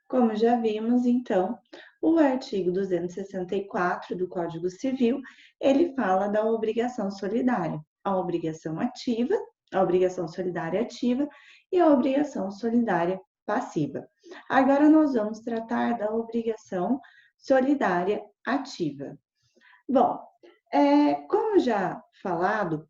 Como já vimos, então, o artigo 264 do Código Civil, ele fala da obrigação solidária, a obrigação ativa, a obrigação solidária ativa e a obrigação solidária passiva. Agora nós vamos tratar da obrigação solidária ativa. Bom, como já falado,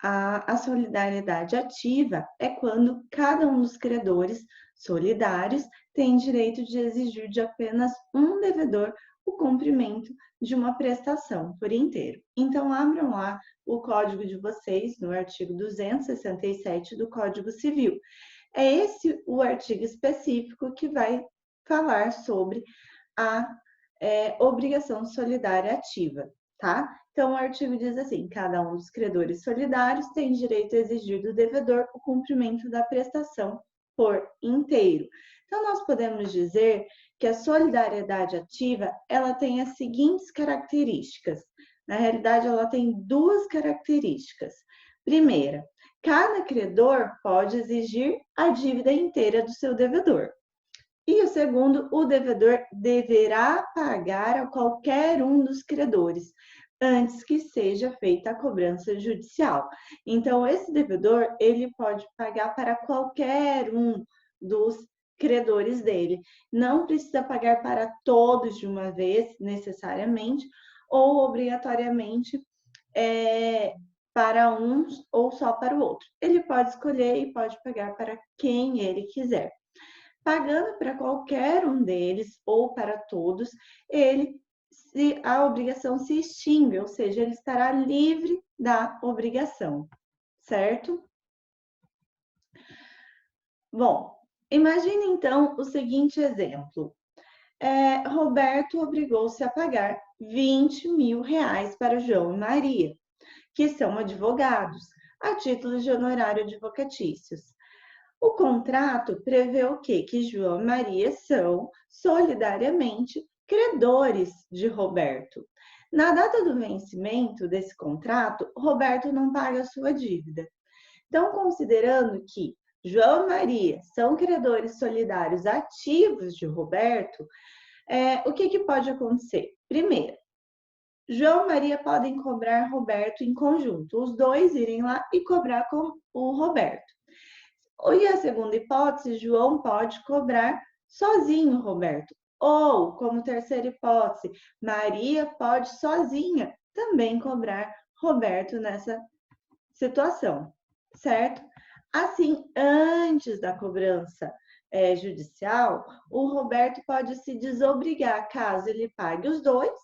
a solidariedade ativa é quando cada um dos credores solidários tem direito de exigir de apenas um devedor o cumprimento de uma prestação por inteiro. Então, abram lá o código de vocês, no artigo 267 do Código Civil. É esse o artigo específico que vai falar sobre a obrigação solidária ativa, tá? Então, o artigo diz assim: cada um dos credores solidários tem direito a exigir do devedor o cumprimento da prestação por inteiro. Então, nós podemos dizer que a solidariedade ativa, ela tem as seguintes características. Na realidade, ela tem duas características. Primeira, cada credor pode exigir a dívida inteira do seu devedor. E o segundo, o devedor deverá pagar a qualquer um dos credores, antes que seja feita a cobrança judicial. Então, esse devedor, ele pode pagar para qualquer um dos credores dele. Não precisa pagar para todos de uma vez, necessariamente, ou obrigatoriamente para uns ou só para o outro. Ele pode escolher e pode pagar para quem ele quiser. Pagando para qualquer um deles ou para todos, a obrigação se extingue, ou seja, ele estará livre da obrigação, certo? Bom, imagine então o seguinte exemplo. Roberto obrigou-se a pagar 20 mil reais para João e Maria, que são advogados, a título de honorário advocatícios. O contrato prevê o quê? Que João e Maria são solidariamente credores de Roberto. Na data do vencimento desse contrato, Roberto não paga a sua dívida. Então, considerando que João e Maria são credores solidários ativos de Roberto, o que pode acontecer? Primeiro, João e Maria podem cobrar Roberto em conjunto, os dois irem lá e cobrar com o Roberto. E a segunda hipótese, João pode cobrar sozinho Roberto. Ou, como terceira hipótese, Maria pode sozinha também cobrar Roberto nessa situação, certo? Assim, antes da cobrança judicial, o Roberto pode se desobrigar caso ele pague os dois,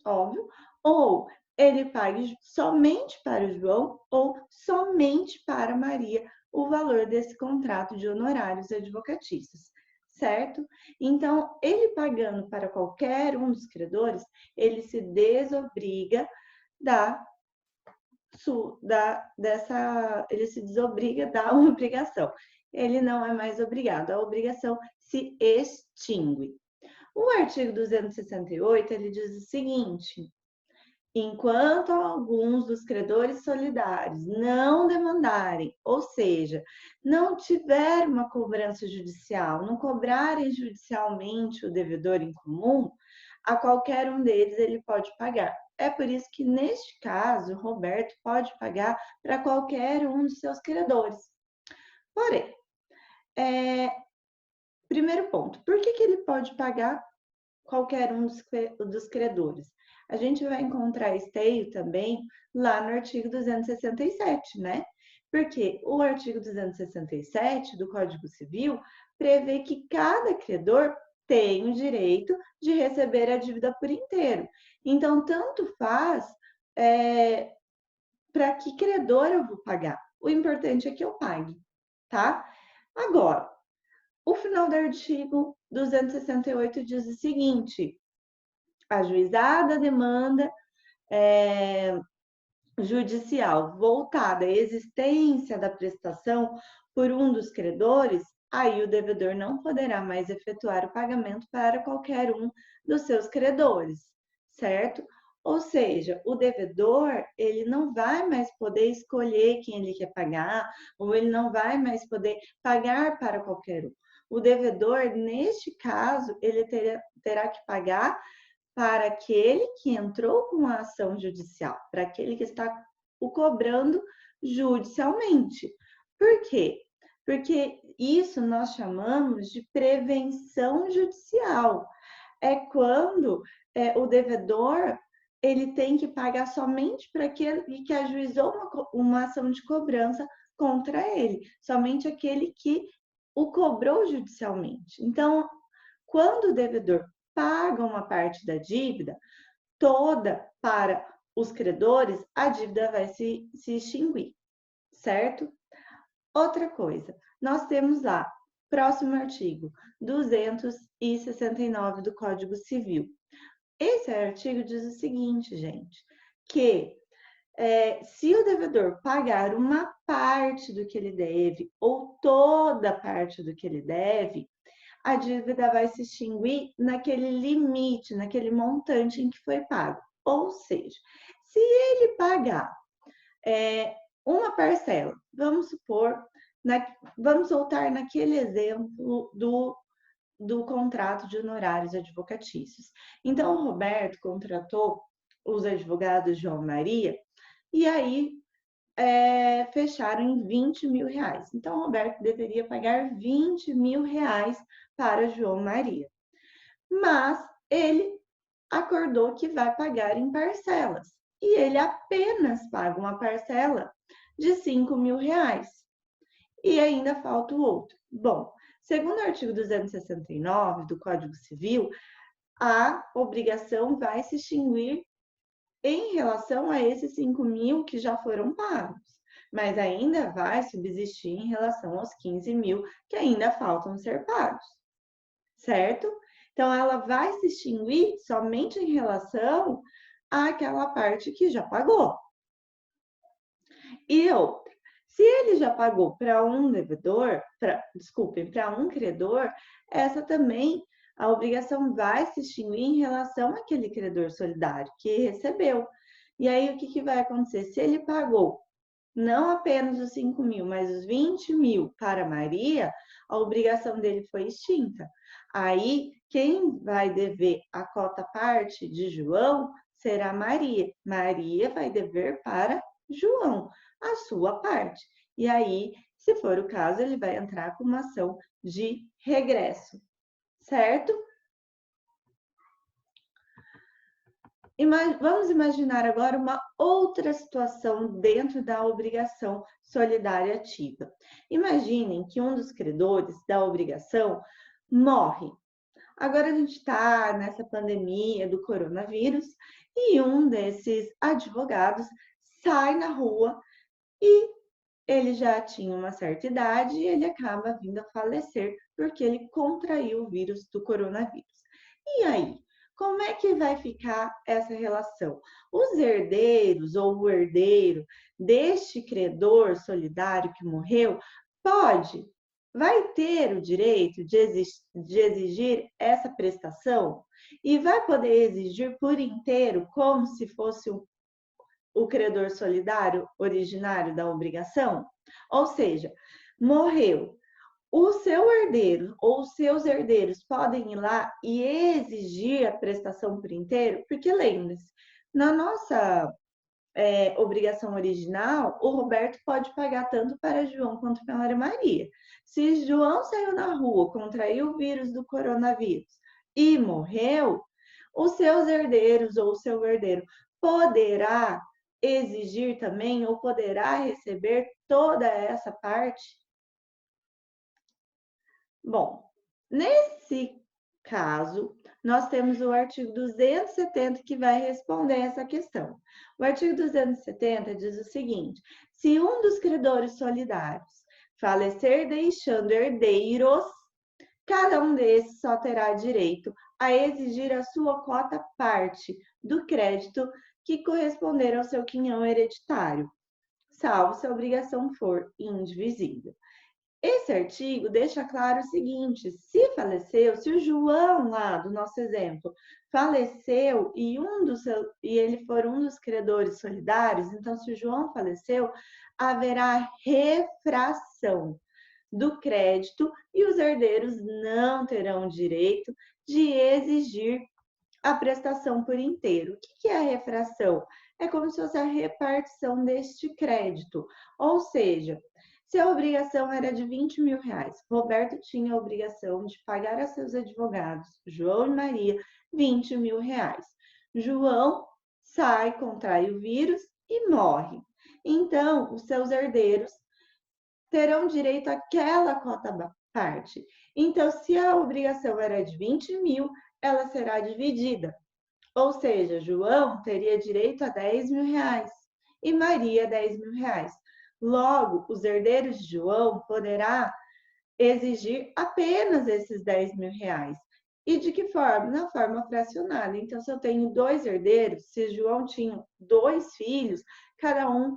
óbvio, ou ele pague somente para o João ou somente para Maria o valor desse contrato de honorários advocatícios, certo? Então, ele pagando para qualquer um dos credores, ele se desobriga ele se desobriga da obrigação. Ele não é mais obrigado, a obrigação se extingue. O artigo 268, ele diz o seguinte: enquanto alguns dos credores solidários não demandarem, ou seja, não tiver uma cobrança judicial, não cobrarem judicialmente o devedor em comum, a qualquer um deles ele pode pagar. É por isso que, neste caso, Roberto pode pagar para qualquer um dos seus credores. Porém, primeiro ponto, por que ele pode pagar qualquer um dos credores? A gente vai encontrar esteio também lá no artigo 267, né? Porque o artigo 267 do Código Civil prevê que cada credor tem o direito de receber a dívida por inteiro. Então, tanto faz para que credor eu vou pagar. O importante é que eu pague, tá? Agora, o final do artigo 268 diz o seguinte: ajuizada a demanda judicial voltada à existência da prestação por um dos credores, aí o devedor não poderá mais efetuar o pagamento para qualquer um dos seus credores, certo? Ou seja, o devedor, ele não vai mais poder escolher quem ele quer pagar, ou ele não vai mais poder pagar para qualquer um. O devedor, neste caso, ele terá que pagar para aquele que entrou com a ação judicial, para aquele que está o cobrando judicialmente. Por quê? Porque isso nós chamamos de prevenção judicial. É quando o devedor ele tem que pagar somente para aquele que ajuizou uma ação de cobrança contra ele, somente aquele que o cobrou judicialmente. Então, quando o devedor paga uma parte da dívida, toda para os credores, a dívida vai se extinguir, certo? Outra coisa, nós temos lá, próximo artigo, 269 do Código Civil. Esse artigo diz o seguinte, gente, que se o devedor pagar uma parte do que ele deve ou toda a parte do que ele deve, a dívida vai se extinguir naquele limite, naquele montante em que foi pago. Ou seja, se ele pagar uma parcela, vamos supor, vamos voltar naquele exemplo do contrato de honorários advocatícios. Então, o Roberto contratou os advogados João Maria e aí fecharam em 20 mil reais. Então, o Roberto deveria pagar 20 mil reais para João Maria. Mas ele acordou que vai pagar em parcelas. E ele apenas paga uma parcela de 5 mil reais. E ainda falta o outro. Bom, segundo o artigo 269 do Código Civil, a obrigação vai se extinguir em relação a esses 5 mil que já foram pagos, mas ainda vai subsistir em relação aos 15 mil que ainda faltam ser pagos, certo? Então, ela vai se extinguir somente em relação àquela parte que já pagou. E outra, se ele já pagou para um devedor, para um credor, essa também, a obrigação vai se extinguir em relação àquele credor solidário que recebeu. E aí, o que vai acontecer? Se ele pagou não apenas os 5 mil, mas os 20 mil para Maria, a obrigação dele foi extinta. Aí, quem vai dever a cota parte de João será Maria. Maria vai dever para João a sua parte. E aí, se for o caso, ele vai entrar com uma ação de regresso, certo? Vamos imaginar agora uma outra situação dentro da obrigação solidária ativa. Imaginem que um dos credores da obrigação morre. Agora a gente está nessa pandemia do coronavírus e um desses advogados sai na rua e ele já tinha uma certa idade e ele acaba vindo a falecer porque ele contraiu o vírus do coronavírus. E aí? Como é que vai ficar essa relação? Os herdeiros ou o herdeiro deste credor solidário que morreu vai ter o direito de exigir essa prestação e vai poder exigir por inteiro, como se fosse o credor solidário originário da obrigação? Ou seja, morreu. O seu herdeiro ou os seus herdeiros podem ir lá e exigir a prestação por inteiro, porque lembre-se, na nossa obrigação original, o Roberto pode pagar tanto para João quanto para Maria. Se João saiu na rua, contraiu o vírus do coronavírus e morreu, os seus herdeiros ou o seu herdeiro poderá exigir também ou poderá receber toda essa parte? Bom, nesse caso, nós temos o artigo 270 que vai responder essa questão. O artigo 270 diz o seguinte: se um dos credores solidários falecer deixando herdeiros, cada um desses só terá direito a exigir a sua cota parte do crédito que corresponder ao seu quinhão hereditário, salvo se a obrigação for indivisível. Esse artigo deixa claro o seguinte: se faleceu, se o João lá do nosso exemplo faleceu e ele for um dos credores solidários, então se o João faleceu, haverá refração do crédito e os herdeiros não terão direito de exigir a prestação por inteiro. O que é a refração? É como se fosse a repartição deste crédito. Ou seja, se a obrigação era de 20 mil reais, Roberto tinha a obrigação de pagar a seus advogados, João e Maria, 20 mil reais. João sai, contrai o vírus e morre. Então, os seus herdeiros terão direito àquela cota parte. Então, se a obrigação era de 20 mil, ela será dividida. Ou seja, João teria direito a 10 mil reais e Maria 10 mil reais. Logo, os herdeiros de João poderá exigir apenas esses 10 mil reais. E de que forma? Na forma fracionada. Então, se eu tenho 2 herdeiros, se João tinha 2 filhos, cada um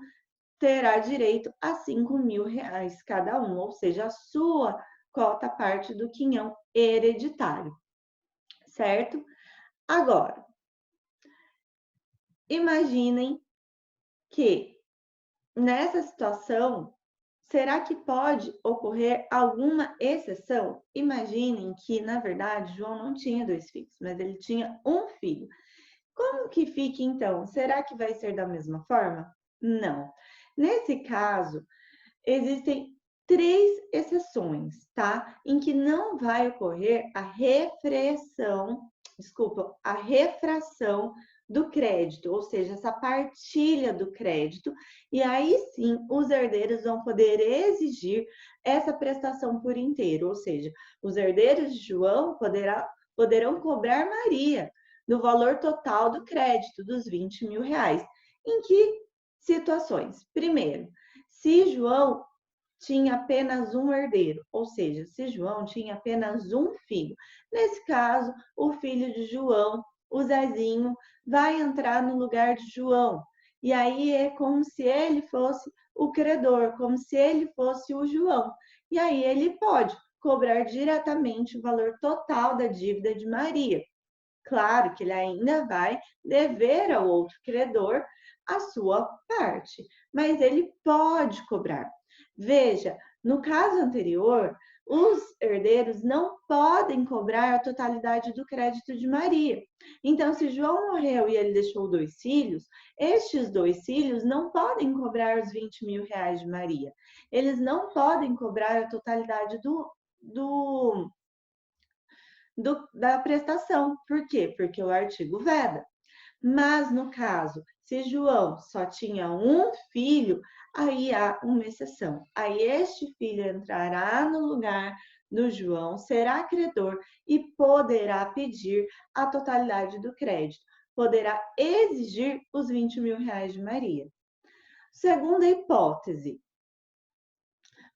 terá direito a 5 mil reais cada um, ou seja, a sua cota parte do quinhão hereditário, certo? Agora, imaginem que nessa situação, será que pode ocorrer alguma exceção? Imaginem que, na verdade, João não tinha 2 filhos, mas ele tinha um filho. Como que fica então? Será que vai ser da mesma forma? Não. Nesse caso, existem 3 exceções, tá? Em que não vai ocorrer a refração do crédito, ou seja, essa partilha do crédito, e aí sim os herdeiros vão poder exigir essa prestação por inteiro, ou seja, os herdeiros de João poderão cobrar Maria no valor total do crédito dos 20 mil reais. Em que situações? Primeiro, se João tinha apenas um herdeiro, ou seja, se João tinha apenas um filho. Nesse caso, o filho de João, o Zezinho, vai entrar no lugar de João. E aí é como se ele fosse o credor, como se ele fosse o João. E aí ele pode cobrar diretamente o valor total da dívida de Maria. Claro que ele ainda vai dever ao outro credor a sua parte, mas ele pode cobrar. Veja, no caso anterior, os herdeiros não podem cobrar a totalidade do crédito de Maria. Então, se João morreu e ele deixou 2 filhos, estes 2 filhos não podem cobrar os 20 mil reais de Maria. Eles não podem cobrar a totalidade da prestação. Por quê? Porque o artigo veda. Mas, no caso, se João só tinha um filho, aí há uma exceção. Aí este filho entrará no lugar do João, será credor e poderá pedir a totalidade do crédito. Poderá exigir os 20 mil reais de Maria. Segunda hipótese,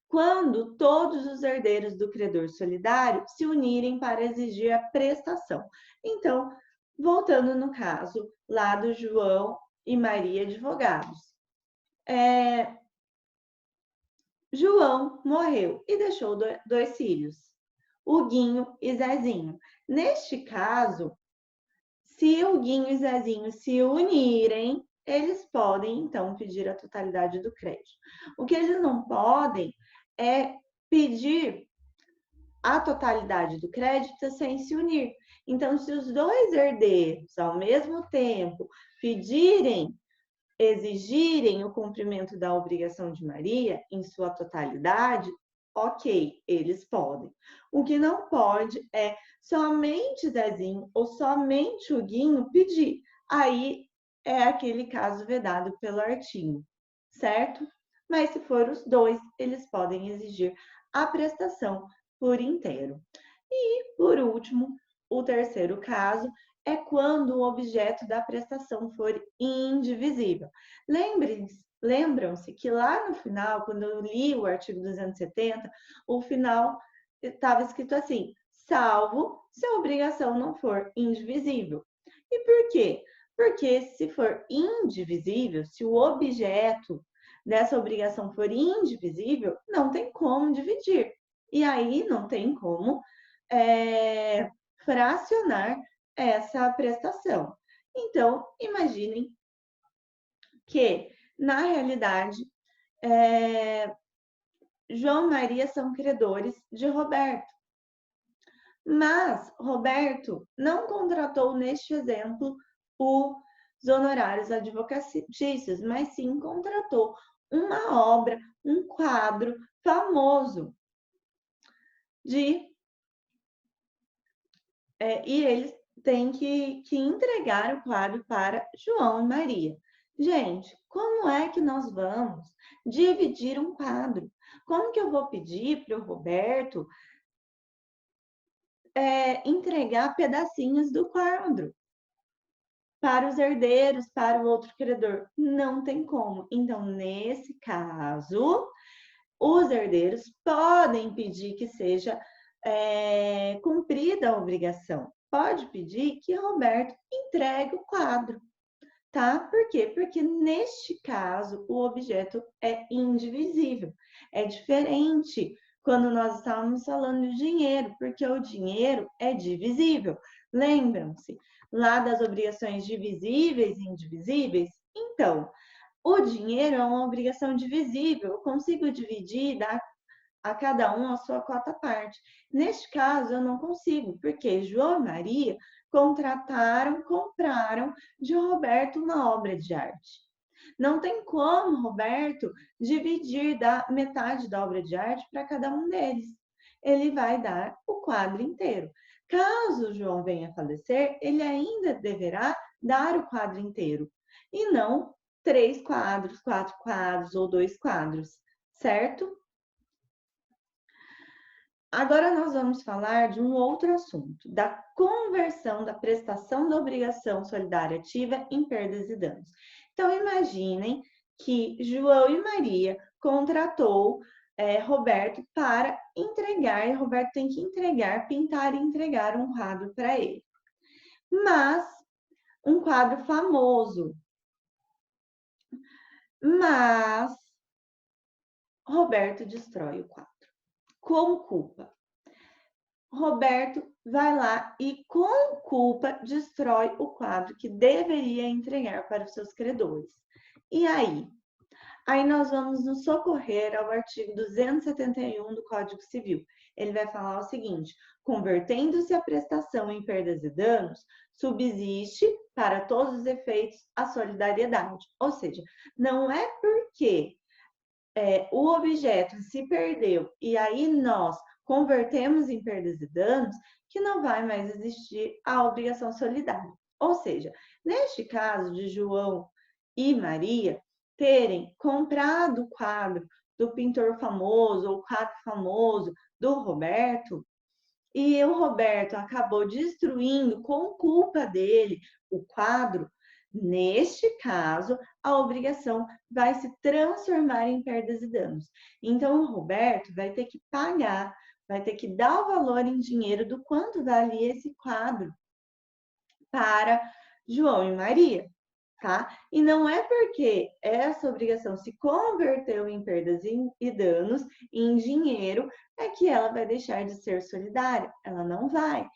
quando todos os herdeiros do credor solidário se unirem para exigir a prestação. Então, voltando no caso lá do João e Maria advogados. João morreu e deixou 2 filhos, Huguinho e Zezinho. Neste caso, se Huguinho e Zezinho se unirem, eles podem, então, pedir a totalidade do crédito. O que eles não podem é pedir a totalidade do crédito sem se unir. Então, se os 2 herdeiros, ao mesmo tempo, exigirem o cumprimento da obrigação de Maria em sua totalidade, ok, eles podem. O que não pode é somente Zezinho ou somente o Guinho pedir. Aí é aquele caso vedado pelo artigo, certo? Mas se for os 2, eles podem exigir a prestação por inteiro. E, por último, o terceiro caso é quando o objeto da prestação for indivisível. Lembram-se que lá no final, quando eu li o artigo 270, o final estava escrito assim: salvo se a obrigação não for indivisível. E por quê? Porque se for indivisível, se o objeto dessa obrigação for indivisível, não tem como dividir. E aí não tem como fracionar essa prestação. Então, imaginem que, na realidade, João e Maria são credores de Roberto. Mas Roberto não contratou, neste exemplo, os honorários advocatícios, mas sim contratou uma obra, um quadro famoso e eles têm que entregar o quadro para João e Maria. Gente, como é que nós vamos dividir um quadro? Como que eu vou pedir para o Roberto entregar pedacinhos do quadro para os herdeiros, para o outro credor? Não tem como. Então, nesse caso, os herdeiros podem pedir que seja cumprida a obrigação. Pode pedir que Roberto entregue o quadro, tá? Por quê? Porque neste caso o objeto é indivisível. É diferente quando nós estávamos falando de dinheiro, porque o dinheiro é divisível. Lembram-se lá das obrigações divisíveis e indivisíveis? Então, o dinheiro é uma obrigação divisível. Eu consigo dividir, dar a cada um a sua cota parte. Neste caso, eu não consigo, porque João e Maria compraram de Roberto uma obra de arte. Não tem como Roberto dividir da metade da obra de arte para cada um deles. Ele vai dar o quadro inteiro. Caso João venha a falecer, ele ainda deverá dar o quadro inteiro, e não 3 quadros, 4 quadros ou 2 quadros, certo? Agora nós vamos falar de um outro assunto, da conversão da prestação da obrigação solidária ativa em perdas e danos. Então, imaginem que João e Maria contratou Roberto para entregar, e Roberto tem que entregar, pintar e entregar um quadro para ele. Mas, um quadro famoso. Mas, Roberto destrói o quadro. Com culpa. Roberto vai lá e, com culpa, destrói o quadro que deveria entregar para os seus credores. E aí? Aí nós vamos nos socorrer ao artigo 271 do Código Civil. Ele vai falar o seguinte: convertendo-se a prestação em perdas e danos, subsiste para todos os efeitos a solidariedade. Ou seja, não é porque o objeto se perdeu e aí nós convertemos em perdas e danos que não vai mais existir a obrigação solidária. Ou seja, neste caso de João e Maria terem comprado o quadro do pintor famoso ou o quadro famoso do Roberto, e o Roberto acabou destruindo com culpa dele o quadro, neste caso, a obrigação vai se transformar em perdas e danos. Então, o Roberto vai ter que pagar, vai ter que dar o valor em dinheiro do quanto valia esse quadro para João e Maria, tá? E não é porque essa obrigação se converteu em perdas e danos, em dinheiro, é que ela vai deixar de ser solidária. Ela não vai.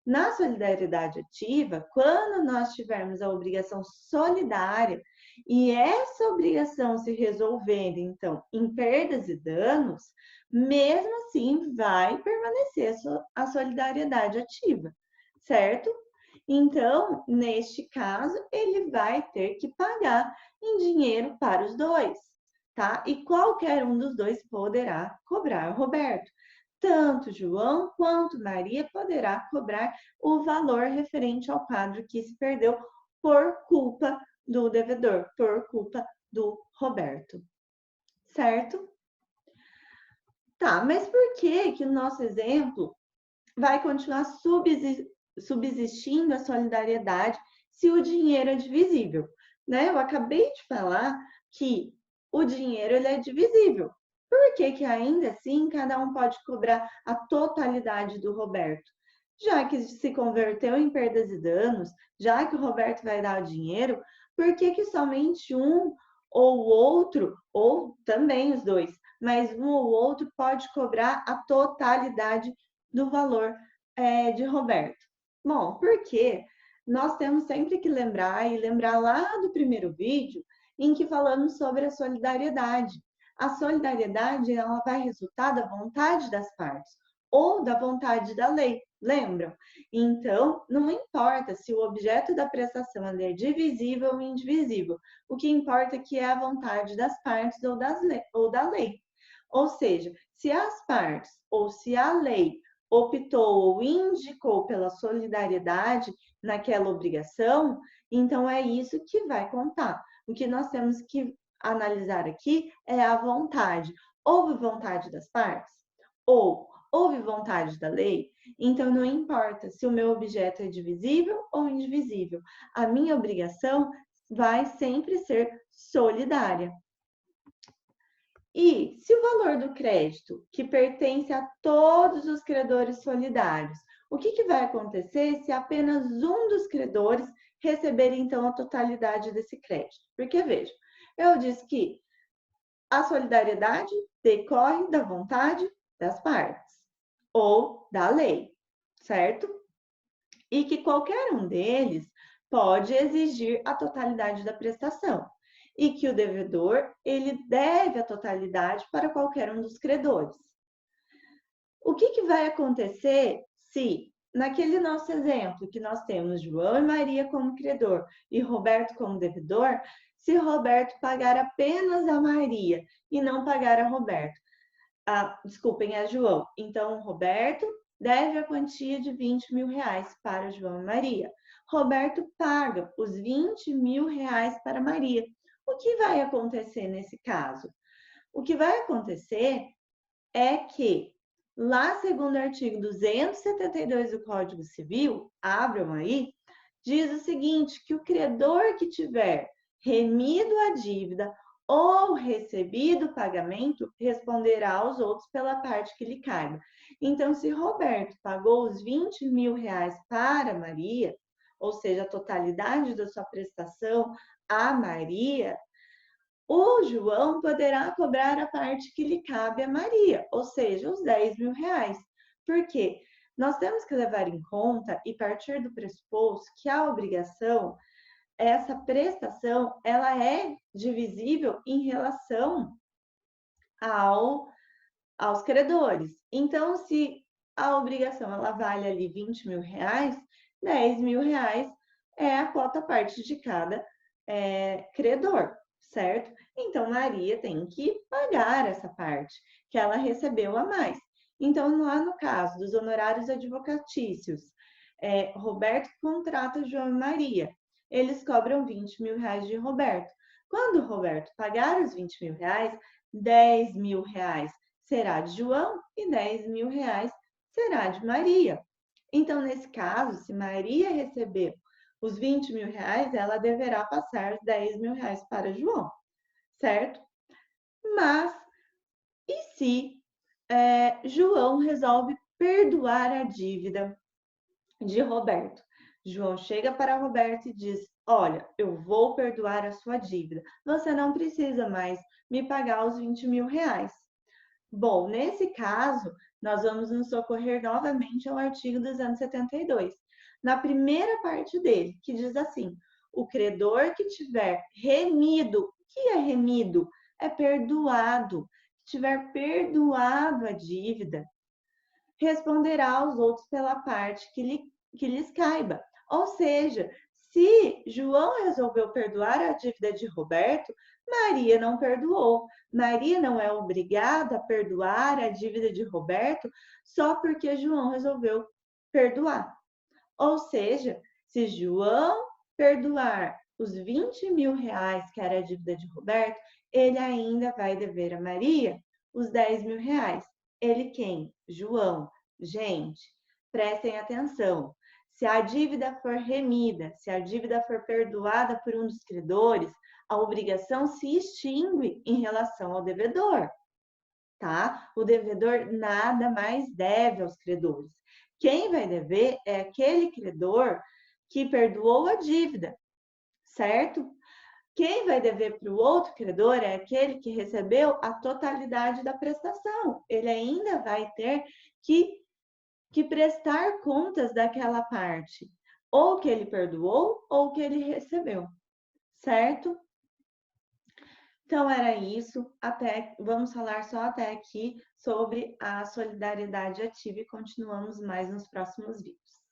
Na solidariedade ativa, quando nós tivermos a obrigação solidária e essa obrigação se resolvendo, então, em perdas e danos, mesmo assim vai permanecer a solidariedade ativa, certo? Então, neste caso, ele vai ter que pagar em dinheiro para os dois, tá? E qualquer um dos dois poderá cobrar Roberto. Tanto João quanto Maria poderá cobrar o valor referente ao quadro que se perdeu por culpa do devedor, por culpa do Roberto. Certo? Tá, mas por que que o nosso exemplo vai continuar subsistindo a solidariedade se o dinheiro é divisível? Né? Eu acabei de falar que o dinheiro ele é divisível. Por que que ainda assim cada um pode cobrar a totalidade do Roberto? Já que se converteu em perdas e danos, já que o Roberto vai dar o dinheiro, por que que somente um ou o outro, ou também os dois, mas um ou outro pode cobrar a totalidade do valor de Roberto. Bom, porque nós temos sempre que lembrar, e lembrar lá do primeiro vídeo, em que falamos sobre a solidariedade. A solidariedade, ela vai resultar da vontade das partes, ou da vontade da lei, lembram? Então, não importa se o objeto da prestação é divisível ou indivisível, o que importa é que é a vontade das partes ou da lei. Ou seja, se as partes ou se a lei optou ou indicou pela solidariedade naquela obrigação, então é isso que vai contar. O que nós temos que analisar aqui é a vontade. Houve vontade das partes? Ou houve vontade da lei? Então não importa se o meu objeto é divisível ou indivisível. A minha obrigação vai sempre ser solidária. E se o valor do crédito, que pertence a todos os credores solidários, o que vai acontecer se apenas um dos credores receber, então, a totalidade desse crédito? Porque, veja, eu disse que a solidariedade decorre da vontade das partes ou da lei, certo? E que qualquer um deles pode exigir a totalidade da prestação e que o devedor ele deve a totalidade para qualquer um dos credores. O que vai acontecer se, naquele nosso exemplo, que nós temos João e Maria como credor e Roberto como devedor, se Roberto pagar apenas a Maria e não pagar a Roberto? Desculpem, a João. Então, Roberto deve a quantia de 20 mil reais para João e Maria. Roberto paga os 20 mil reais para Maria. O que vai acontecer nesse caso? O que vai acontecer é que, lá segundo o artigo 272 do Código Civil, abram aí, diz o seguinte, que o credor que tiver remido a dívida ou recebido o pagamento responderá aos outros pela parte que lhe caiba. Então, se Roberto pagou os 20 mil reais para Maria, ou seja, a totalidade da sua prestação a Maria, o João poderá cobrar a parte que lhe cabe a Maria, ou seja, os 10 mil reais. Por quê? Nós temos que levar em conta e partir do pressuposto que a obrigação, essa prestação, ela é divisível em relação aos credores. Então, se a obrigação ela vale ali 20 mil reais, 10 mil reais é a quota parte de cada credor, certo? Então, Maria tem que pagar essa parte que ela recebeu a mais. Então, lá no caso dos honorários advocatícios, Roberto contrata João e Maria. Eles cobram 20 mil reais de Roberto. Quando o Roberto pagar os 20 mil reais, 10 mil reais será de João e 10 mil reais será de Maria. Então, nesse caso, se Maria receber os 20 mil reais, ela deverá passar 10 mil reais para João, certo? Mas, e se João resolve perdoar a dívida de Roberto? João chega para Roberto e diz: olha, eu vou perdoar a sua dívida. Você não precisa mais me pagar os 20 mil reais. Bom, nesse caso, nós vamos nos socorrer novamente ao artigo 272, na primeira parte dele, que diz assim: o credor que tiver remido, o que é remido? É perdoado. Que tiver perdoado a dívida, responderá aos outros pela parte que lhes caiba. Ou seja, se João resolveu perdoar a dívida de Roberto, Maria não perdoou. Maria não é obrigada a perdoar a dívida de Roberto só porque João resolveu perdoar. Ou seja, se João perdoar os 20 mil reais, que era a dívida de Roberto, ele ainda vai dever a Maria os 10 mil reais. Ele quem? João. Gente, prestem atenção. Se a dívida for remida, se a dívida for perdoada por um dos credores, a obrigação se extingue em relação ao devedor, tá? O devedor nada mais deve aos credores. Quem vai dever é aquele credor que perdoou a dívida, certo? Quem vai dever para o outro credor é aquele que recebeu a totalidade da prestação. Ele ainda vai ter que prestar contas daquela parte, ou que ele perdoou ou que ele recebeu, certo? Então era isso, vamos falar só até aqui sobre a solidariedade ativa e continuamos mais nos próximos vídeos.